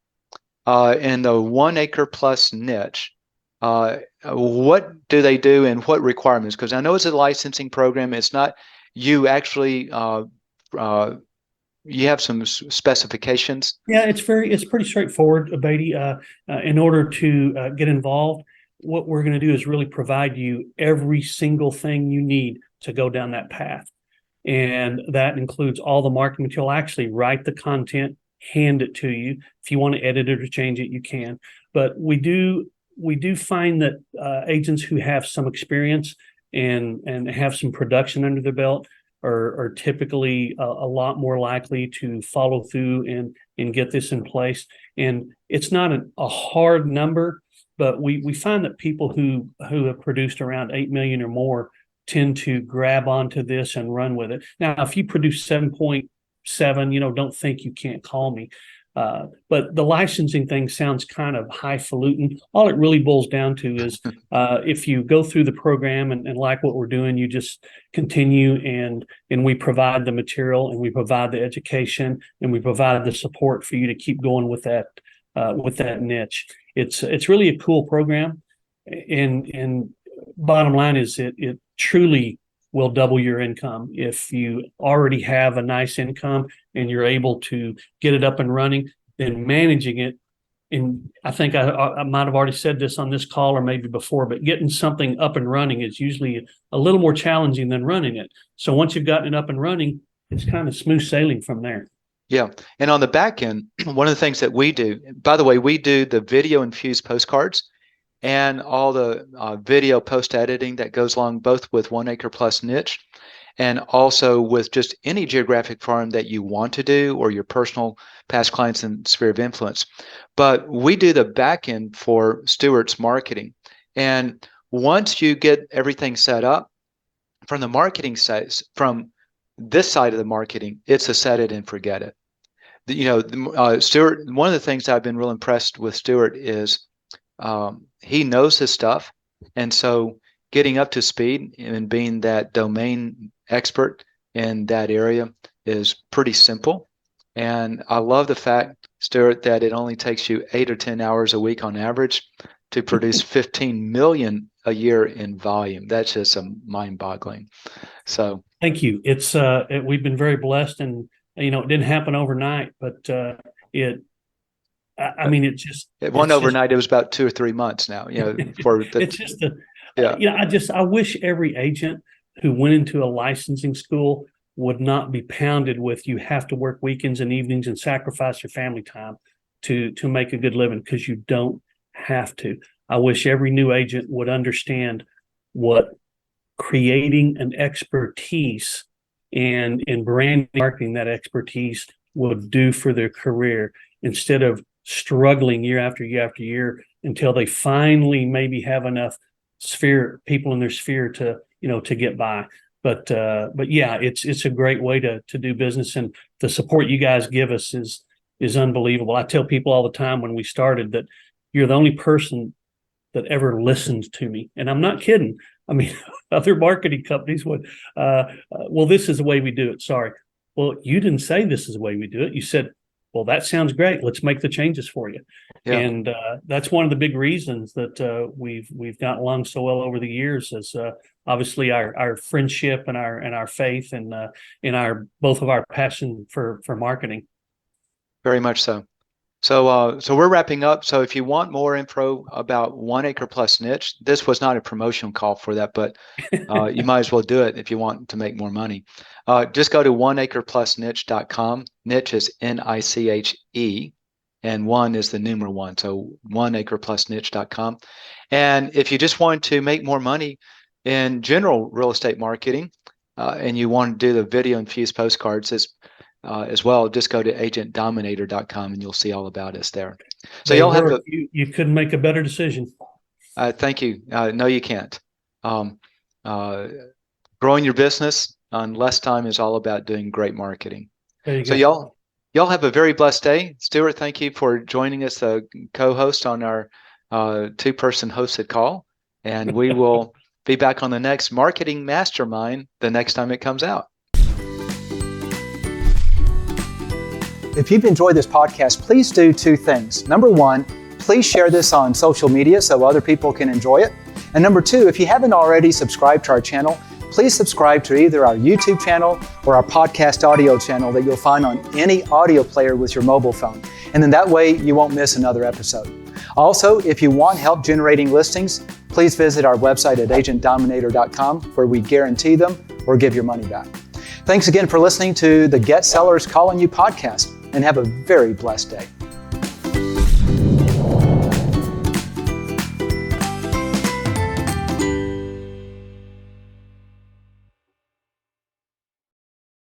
S1: in the 1 acre plus niche, what do they do and what requirements? Because I know it's a licensing program. It's not you actually, you have some specifications.
S2: Yeah, it's pretty straightforward, Beatty. In order to get involved, what we're going to do is really provide you every single thing you need to go down that path. And that includes all the marketing material. Actually, write the content, hand it to you. If you want to edit it or change it, you can. But we do find that agents who have some experience and have some production under their belt are typically a lot more likely to follow through and get this in place. And it's not a hard number, but we find that people who have produced around 8 million or more tend to grab onto this and run with it. Now, if you produce 7.7, don't think you can't call me. But the licensing thing sounds kind of highfalutin. All it really boils down to is if you go through the program and like what we're doing, you just continue and we provide the material and we provide the education and we provide the support for you to keep going with that niche. It's really a cool program, and bottom line is it truly will double your income if you already have a nice income and you're able to get it up and running. Then managing it, and I think I might have already said this on this call or maybe before, but getting something up and running is usually a little more challenging than running it. So once you've gotten it up and running, it's kind of smooth sailing from there.
S1: Yeah. And on the back end, one of the things that we do, by the way, we do the video infused postcards and all the video post editing that goes along both with 1 acre plus niche and also with just any geographic farm that you want to do or your personal past clients and sphere of influence. But we do the back end for Stuart's marketing. And once you get everything set up from the marketing side, from this side of the marketing, it's a set it and forget it. Stuart, one of the things I've been real impressed with Stuart is he knows his stuff. And so getting up to speed and being that domain expert in that area is pretty simple. And I love the fact, Stuart, that it only takes you 8 or 10 hours a week on average to produce 15 million a year in volume. That's just mind boggling. So
S2: Thank you. We've been very blessed, and it didn't happen overnight, but it I mean,
S1: it went overnight. It was about 2 or 3 months now, for the,
S2: it's just
S1: yeah.
S2: I wish every agent who went into a licensing school would not be pounded with you have to work weekends and evenings and sacrifice your family time to make a good living, because you don't have to. I wish every new agent would understand what creating an expertise and in brand marketing that expertise would do for their career, instead of struggling year after year after year until they finally maybe have enough people in their sphere to get by. But yeah, it's a great way to do business, and the support you guys give us is unbelievable. I tell people all the time when we started that you're the only person that ever listened to me, and I'm not kidding. I mean, other marketing companies would, well, this is the way we do it. Sorry. Well, you didn't say this is the way we do it. You said, well, that sounds great. Let's make the changes for you. Yeah. And that's one of the big reasons that we've gotten along so well over the years, is obviously our friendship and our faith and in our both of our passion for marketing.
S1: Very much so. So we're wrapping up. So if you want more info about 1 acre plus niche, this was not a promotional call for that, but you might as well do it if you want to make more money. Just go to 1acreplusniche.com. Niche is NICHE, and one is the numeral one. So 1acreplusniche.com. And if you just want to make more money, in general real estate marketing, and you want to do the video infused postcards as well, just go to agentdominator.com and you'll see all about us there. So y'all have
S2: you couldn't make a better decision.
S1: Thank you. No, you can't. Growing your business on less time is all about doing great marketing.
S2: There you
S1: so
S2: go.
S1: y'all have a very blessed day. Stuart, thank you for joining us, the co-host on our two-person hosted call. And we will be back on the next Marketing Mastermind the next time it comes out.
S3: If you've enjoyed this podcast, please do two things. Number one, please share this on social media so other people can enjoy it. And number two, if you haven't already subscribed to our channel, please subscribe to either our YouTube channel or our podcast audio channel that you'll find on any audio player with your mobile phone. And then that way you won't miss another episode. Also, if you want help generating listings, please visit our website at agentdominator.com, where we guarantee them or give your money back. Thanks again for listening to the Get Sellers Calling You podcast, and have a very blessed day.